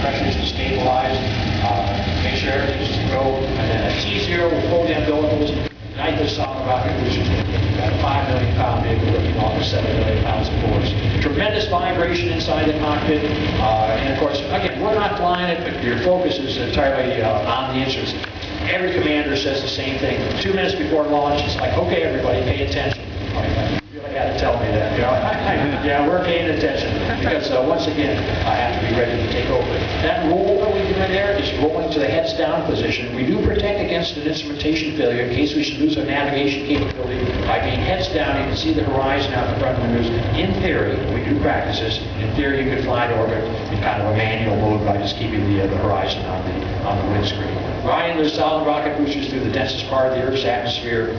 pressures to stabilize, make sure everything's go, and then at T0 we pull the umbilicals, ignite the solid rocket boosters. We've got a 5 million pound vehicle lifting off with 7 million pounds of force. Tremendous vibration inside the cockpit, and of course, again, we're not flying it, but your focus is entirely on the instruments. Every commander says the same thing. 2 minutes before launch, it's like, okay, everybody, pay attention. You really had to tell me that, you know. Yeah, we're paying attention because once again, I have to be ready to take over. That roll that we do in there is rolling to the heads down position. We do protect against an instrumentation failure in case we should lose our navigation capability by being heads down. You can see the horizon out the front windows. In theory, we do practice this. In theory, you could fly to orbit in kind of a manual mode by just keeping the horizon on the windscreen. Riding those solid rocket boosters through the densest part of the Earth's atmosphere.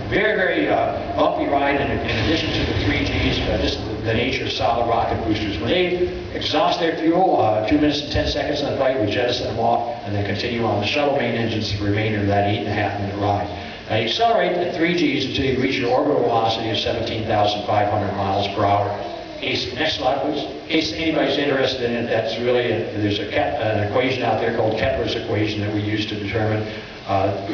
Very, very bumpy ride in addition to the 3Gs, just the nature of solid rocket boosters. When they exhaust their fuel, 2 minutes and 10 seconds on the flight, we jettison them off and then continue on the shuttle main engines for the remainder of that 8.5 minute ride. Now you accelerate at 3Gs until you reach your orbital velocity of 17,500 miles per hour. Next slide, please. In case anybody's interested in it, that's really, there's an equation out there called Kepler's equation that we use to determine,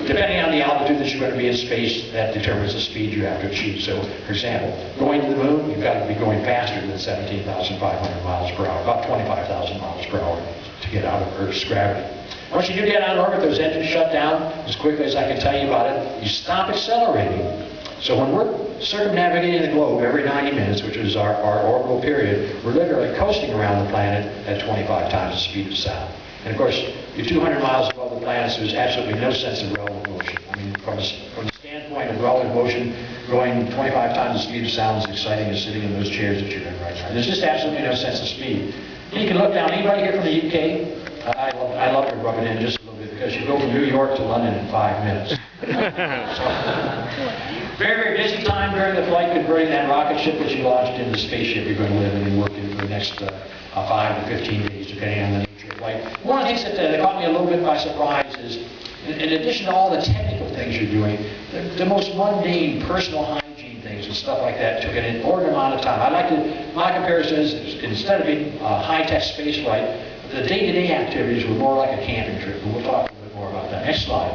depending on the altitude that you're going to be in space, that determines the speed you have to achieve. So, for example, going to the moon, you've got to be going faster than 17,500 miles per hour, about 25,000 miles per hour to get out of Earth's gravity. Once you do get on orbit, those engines shut down as quickly as I can tell you about it. You stop accelerating. So when we're circumnavigating the globe every 90 minutes, which is our orbital period, we're literally coasting around the planet at 25 times the speed of sound. And of course, you're 200 miles above the planet, so there's absolutely no sense of relative motion. I mean, from the standpoint of relative motion, going 25 times the speed of sound is exciting as sitting in those chairs that you're in right now. There's just absolutely no sense of speed. You can look down. Anybody here from the UK? I love to rub it in just a little bit because you go from New York to London in 5 minutes. Very, very busy time during the flight converting that rocket ship that you launched into the spaceship you're going to live in and work in for the next 5 to 15 days, depending on the nature of the flight. One of the things that caught me a little bit by surprise is, in addition to all the technical things you're doing, the most mundane personal hygiene things and stuff like that took an inordinate amount of time. My comparison is, instead of being a high-tech space flight, the day-to-day activities were more like a camping trip, and we'll talk a little bit more about that. Next slide.